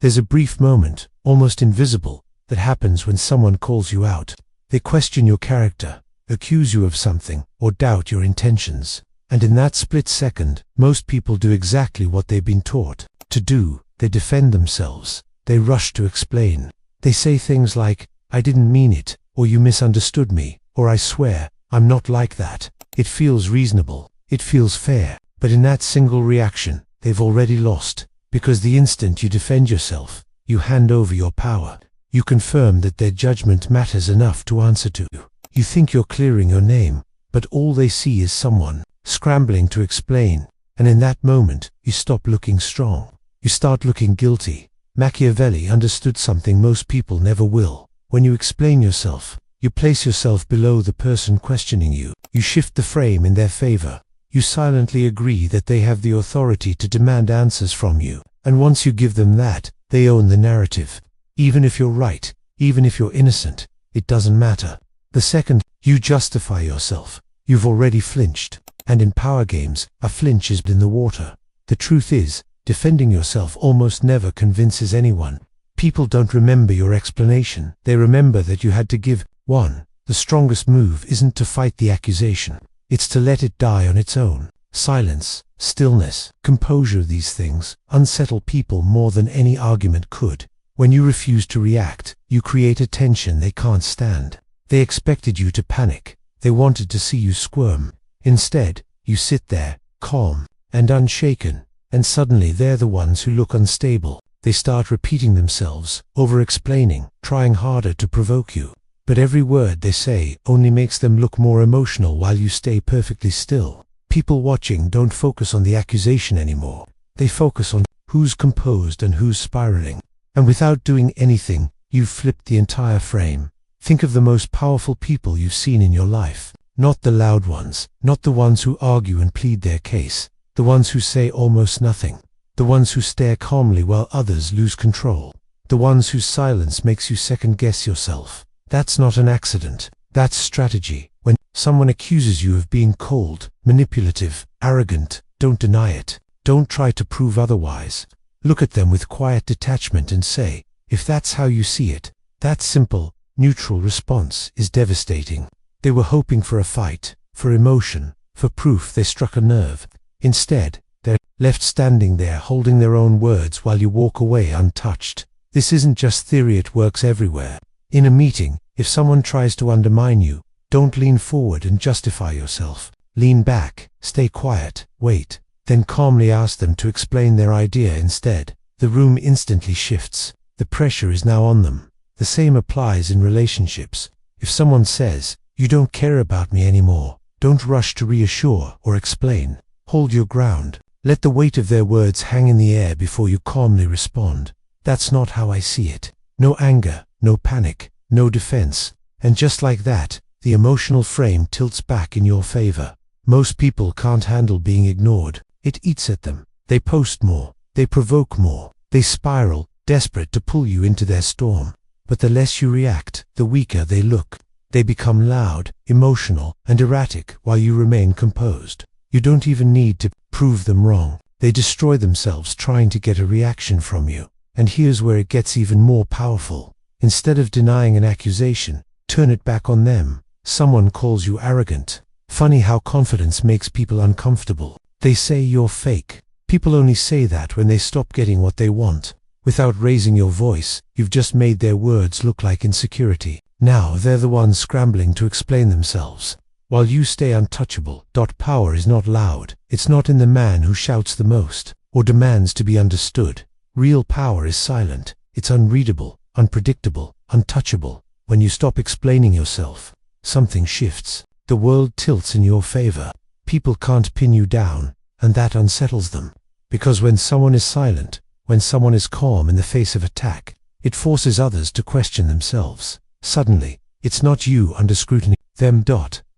There's a brief moment, almost invisible, that happens when someone calls you out. They question your character, accuse you of something, or doubt your intentions. And in that split second, most people do exactly what they've been taught to do. They defend themselves. They rush to explain. They say things like, "I didn't mean it," or "You misunderstood me," or "I swear, I'm not like that." It feels reasonable. It feels fair. But in that single reaction, they've already lost. Because the instant you defend yourself, you hand over your power. You confirm that their judgment matters enough to answer to. You think you're clearing your name, but all they see is someone scrambling to explain. And in that moment, you stop looking strong. You start looking guilty. Machiavelli understood something most people never will. When you explain yourself, you place yourself below the person questioning you. You shift the frame in their favor. You silently agree that they have the authority to demand answers from you. And once you give them that, they own the narrative. Even if you're right, even if you're innocent, it doesn't matter. The second you justify yourself, you've already flinched. And in power games, a flinch is in the water. The truth is, defending yourself almost never convinces anyone. People don't remember your explanation. They remember that you had to give one. The strongest move isn't to fight the accusation. It's to let it die on its own. Silence, stillness, composure, these things unsettle people more than any argument could. When you refuse to react, you create a tension they can't stand. They expected you to panic. They wanted to see you squirm. Instead, you sit there, calm and unshaken, and suddenly they're the ones who look unstable. They start repeating themselves, over-explaining, trying harder to provoke you. But every word they say only makes them look more emotional while you stay perfectly still. People watching don't focus on the accusation anymore. They focus on who's composed and who's spiraling. And without doing anything, you've flipped the entire frame. Think of the most powerful people you've seen in your life. Not the loud ones, not the ones who argue and plead their case. The ones who say almost nothing. The ones who stare calmly while others lose control. The ones whose silence makes you second-guess yourself. That's not an accident. That's strategy. When someone accuses you of being cold, manipulative, arrogant, don't deny it. Don't try to prove otherwise. Look at them with quiet detachment and say, if that's how you see it, that simple, neutral response is devastating. They were hoping for a fight, for emotion, for proof they struck a nerve. Instead, they're left standing there holding their own words while you walk away untouched. This isn't just theory, it works everywhere. In a meeting, if someone tries to undermine you, don't lean forward and justify yourself. Lean back, stay quiet, wait, then calmly ask them to explain their idea instead. The room instantly shifts. The pressure is now on them. The same applies in relationships. If someone says, "You don't care about me anymore," don't rush to reassure or explain. Hold your ground. Let the weight of their words hang in the air before you calmly respond. That's not how I see it. No anger, no panic, no defense. And just like that, the emotional frame tilts back in your favor. Most people can't handle being ignored. It eats at them. They post more. They provoke more. They spiral, desperate to pull you into their storm. But the less you react, the weaker they look. They become loud, emotional, and erratic while you remain composed. You don't even need to prove them wrong. They destroy themselves trying to get a reaction from you. And here's where it gets even more powerful. Instead of denying an accusation, turn it back on them. Someone calls you arrogant. Funny how confidence makes people uncomfortable. They say you're fake. People only say that when they stop getting what they want. Without raising your voice, you've just made their words look like insecurity. Now they're the ones scrambling to explain themselves, while you stay untouchable. Power is not loud. It's not in the man who shouts the most, or demands to be understood. Real power is silent. It's unreadable, unpredictable, untouchable. When you stop explaining yourself, something shifts. The world tilts in your favor. People can't pin you down, and that unsettles them. Because when someone is silent, when someone is calm in the face of attack, it forces others to question themselves. Suddenly, it's not you under scrutiny, them.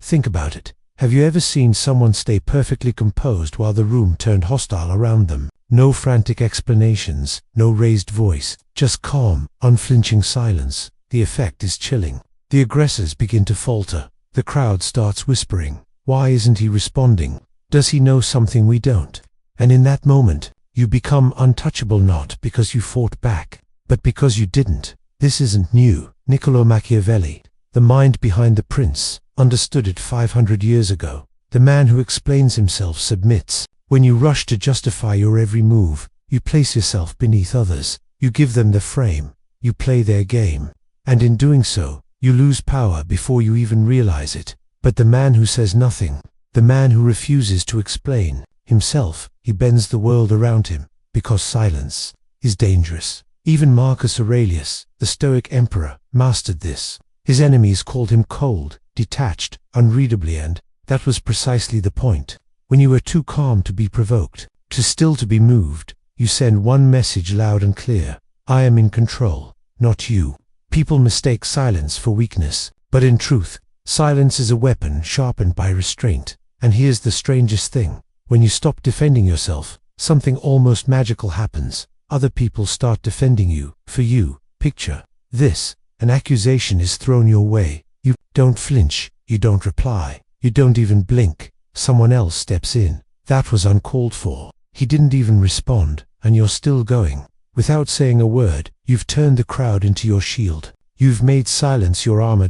Think about it. Have you ever seen someone stay perfectly composed while the room turned hostile around them? No frantic explanations, no raised voice, just calm, unflinching silence. The effect is chilling. The aggressors begin to falter. The crowd starts whispering. Why isn't he responding? Does he know something we don't? And in that moment, You become untouchable not because you fought back, but because you didn't. This isn't new. Niccolo Machiavelli, the mind behind The Prince, understood it 500 years ago. The man who explains himself submits. When you rush to justify your every move, you place yourself beneath others. You give them the frame. You play their game. And in doing so, you lose power before you even realize it. But the man who says nothing, the man who refuses to explain himself, he bends the world around him, because silence is dangerous. Even Marcus Aurelius, the Stoic emperor, mastered this. His enemies called him cold, detached, unreadably, and that was precisely the point. When you are too calm to be provoked, too still to be moved, you send one message loud and clear: I am in control, not you. People mistake silence for weakness, but in truth, silence is a weapon sharpened by restraint. And here's the strangest thing. When you stop defending yourself, something almost magical happens. Other people start defending you, for you. Picture this: an accusation is thrown your way. You don't flinch, you don't reply, you don't even blink. Someone else steps in. That was uncalled for. He didn't even respond, and you're still going. Without saying a word, you've turned the crowd into your shield. You've made silence your armor.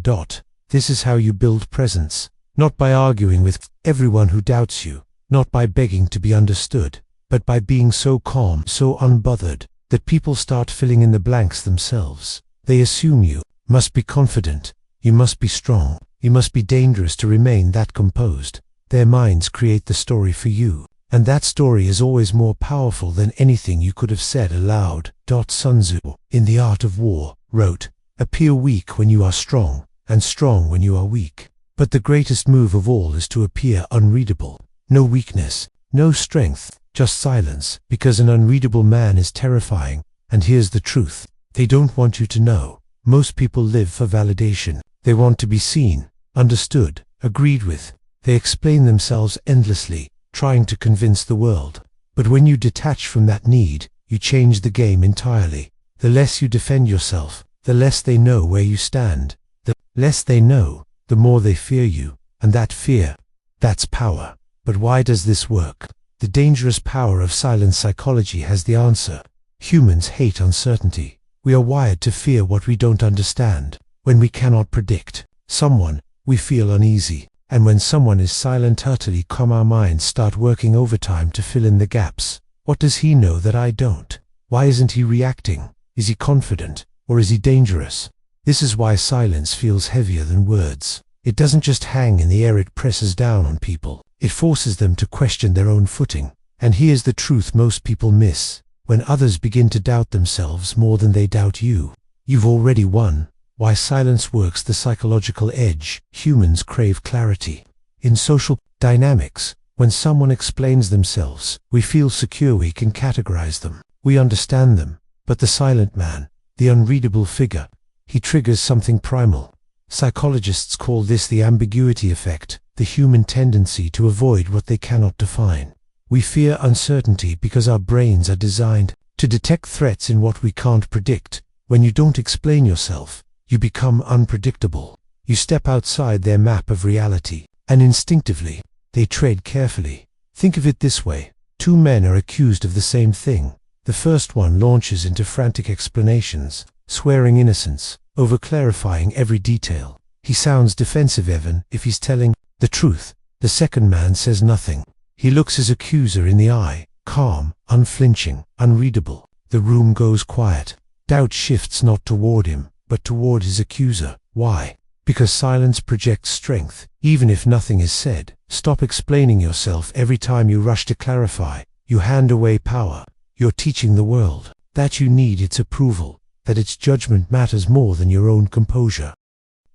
This is how you build presence. Not by arguing with everyone who doubts you, not by begging to be understood, but by being so calm, so unbothered, that people start filling in the blanks themselves. They assume you must be confident, you must be strong, you must be dangerous to remain that composed. Their minds create the story for you, and that story is always more powerful than anything you could have said aloud. Sun Tzu, in The Art of War, wrote, "Appear weak when you are strong, and strong when you are weak." But the greatest move of all is to appear unreadable. No weakness, no strength, just silence, because an unreadable man is terrifying. And here's the truth: they don't want you to know. Most people live for validation. They want to be seen, understood, agreed with. They explain themselves endlessly, trying to convince the world. But when you detach from that need, you change the game entirely. The less you defend yourself, the less they know where you stand. The less they know, the more they fear you. And that fear, that's power. But why does this work? The dangerous power of silent psychology has the answer. Humans hate uncertainty. We are wired to fear what we don't understand. When we cannot predict someone, we feel uneasy. And when someone is silent, utterly calm, our minds start working overtime to fill in the gaps. What does he know that I don't? Why isn't he reacting? Is he confident, or is he dangerous? This is why silence feels heavier than words. It doesn't just hang in the air, it presses down on people. It forces them to question their own footing. And here's the truth most people miss: when others begin to doubt themselves more than they doubt you, you've already won. Why silence works: the psychological edge. Humans crave clarity. In social dynamics, when someone explains themselves, we feel secure, we can categorize them, we understand them. But the silent man, the unreadable figure, he triggers something primal. Psychologists call this the ambiguity effect, the human tendency to avoid what they cannot define. We fear uncertainty because our brains are designed to detect threats in what we can't predict. When you don't explain yourself, you become unpredictable. You step outside their map of reality, and instinctively, they tread carefully. Think of it this way: two men are accused of the same thing. The first one launches into frantic explanations, swearing innocence, over-clarifying every detail. He sounds defensive even if he's telling the truth. The second man says nothing. He looks his accuser in the eye, calm, unflinching, unreadable. The room goes quiet. Doubt shifts not toward him, but toward his accuser. Why? Because silence projects strength, even if nothing is said. Stop explaining yourself every time you rush to clarify. You hand away power. You're teaching the world that you need its approval, that its judgment matters more than your own composure.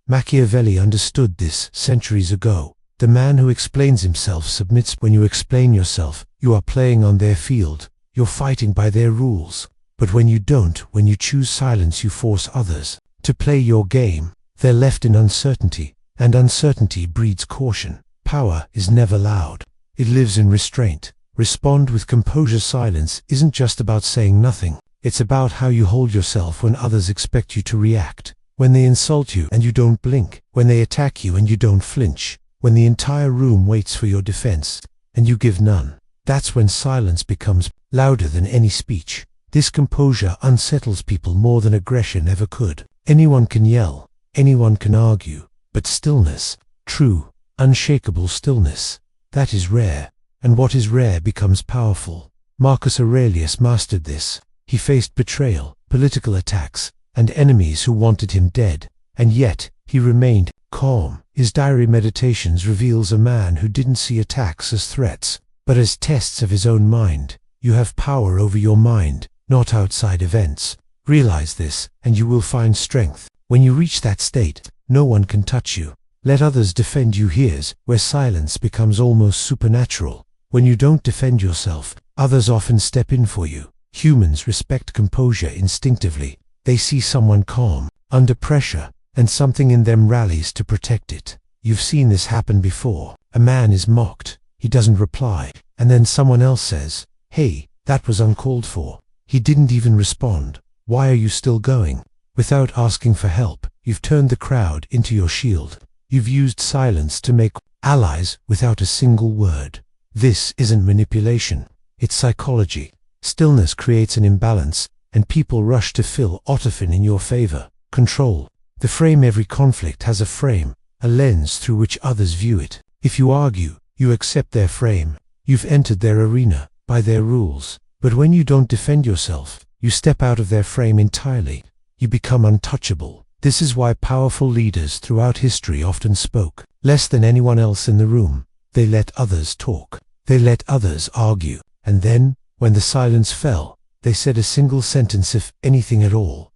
Machiavelli understood this centuries ago. The man who explains himself submits. When you explain yourself, you are playing on their field. You're fighting by their rules. But when you don't, when you choose silence, you force others to play your game. They're left in uncertainty, and uncertainty breeds caution. Power is never loud. It lives in restraint. Respond with composure. Silence isn't just about saying nothing. It's about how you hold yourself when others expect you to react. When they insult you and you don't blink. When they attack you and you don't flinch. When the entire room waits for your defense and you give none. That's when silence becomes louder than any speech. This composure unsettles people more than aggression ever could. Anyone can yell, anyone can argue, but stillness, true, unshakable stillness, that is rare, and what is rare becomes powerful. Marcus Aurelius mastered this. He faced betrayal, political attacks, and enemies who wanted him dead, and yet he remained calm. His diary meditations reveals a man who didn't see attacks as threats, but as tests of his own mind. You have power over your mind, not outside events. Realize this, and you will find strength. When you reach that state, no one can touch you. Let others defend you. Here's where silence becomes almost supernatural. When you don't defend yourself, others often step in for you. Humans respect composure instinctively. They see someone calm, under pressure, and something in them rallies to protect it. You've seen this happen before. A man is mocked, he doesn't reply, and then someone else says, "Hey, that was uncalled for." He didn't even respond. Why are you still going? Without asking for help, you've turned the crowd into your shield. You've used silence to make allies without a single word. This isn't manipulation, it's psychology. Stillness creates an imbalance, and people rush to fill Ottofen in your favor. Control. The frame. Every conflict has a frame, a lens through which others view it. If you argue, you accept their frame. You've entered their arena, by their rules. But when you don't defend yourself, you step out of their frame entirely. You become untouchable. This is why powerful leaders throughout history often spoke less than anyone else in the room. They let others talk. They let others argue. And then, when the silence fell, they said a single sentence, if anything at all.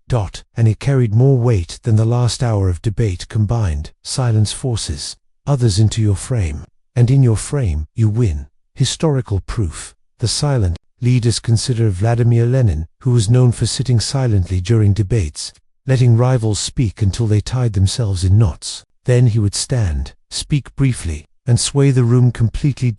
And it carried more weight than the last hour of debate combined. Silence forces others into your frame, and in your frame, you win. Historical proof. The silent leaders. Consider Vladimir Lenin, who was known for sitting silently during debates, letting rivals speak until they tied themselves in knots. Then he would stand, speak briefly, and sway the room completely.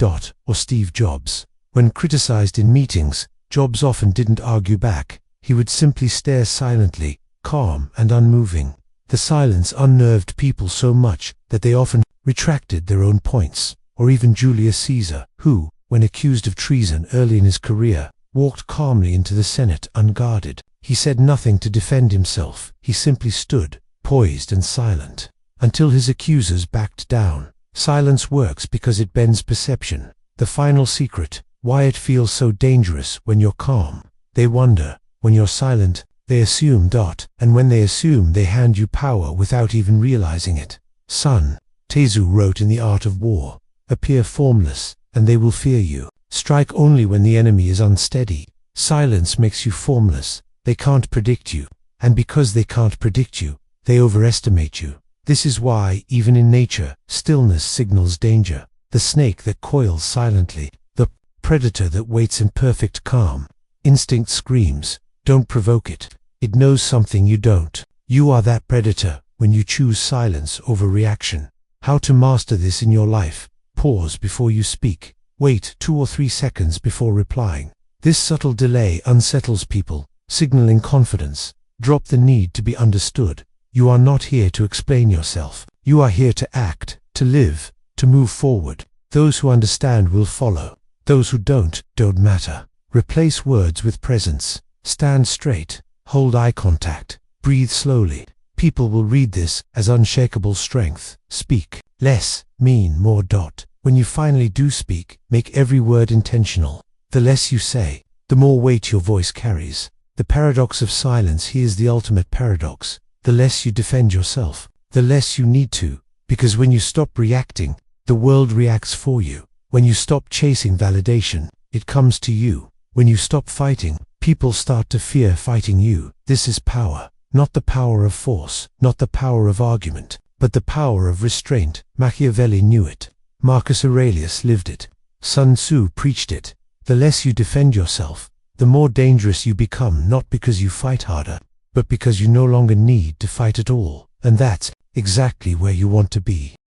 Or Steve Jobs. When criticized in meetings, Jobs often didn't argue back. He would simply stare silently, calm and unmoving. The silence unnerved people so much that they often retracted their own points. Or even Julius Caesar, who, when accused of treason early in his career, walked calmly into the Senate unguarded. He said nothing to defend himself. He simply stood, poised and silent, until his accusers backed down. Silence works because it bends perception. The final secret, why it feels so dangerous when you're calm. They wonder. When you're silent, they assume. And when they assume, they hand you power without even realizing it. Sun Tzu wrote in The Art of War, appear formless, and they will fear you. Strike only when the enemy is unsteady. Silence makes you formless. They can't predict you. And because they can't predict you, they overestimate you. This is why, even in nature, stillness signals danger. The snake that coils silently, the predator that waits in perfect calm. Instinct screams, don't provoke it. It knows something you don't. You are that predator when you choose silence over reaction. How to master this in your life? Pause before you speak. Wait 2 or 3 seconds before replying. This subtle delay unsettles people, signaling confidence. Drop the need to be understood. You are not here to explain yourself. You are here to act, to live, to move forward. Those who understand will follow. Those who don't matter. Replace words with presence. Stand straight, hold eye contact, breathe slowly. People will read this as unshakable strength. Speak less, mean more. When you finally do speak, make every word intentional. The less you say, the more weight your voice carries. The paradox of silence. Here's the ultimate paradox. The less you defend yourself, the less you need to, because when you stop reacting, the world reacts for you. When you stop chasing validation, it comes to you. When you stop fighting, people start to fear fighting you. This is power, not the power of force, not the power of argument, but the power of restraint. Machiavelli knew it. Marcus Aurelius lived it. Sun Tzu preached it. The less you defend yourself, the more dangerous you become, not because you fight harder, but because you no longer need to fight at all. And that's exactly where you want to be.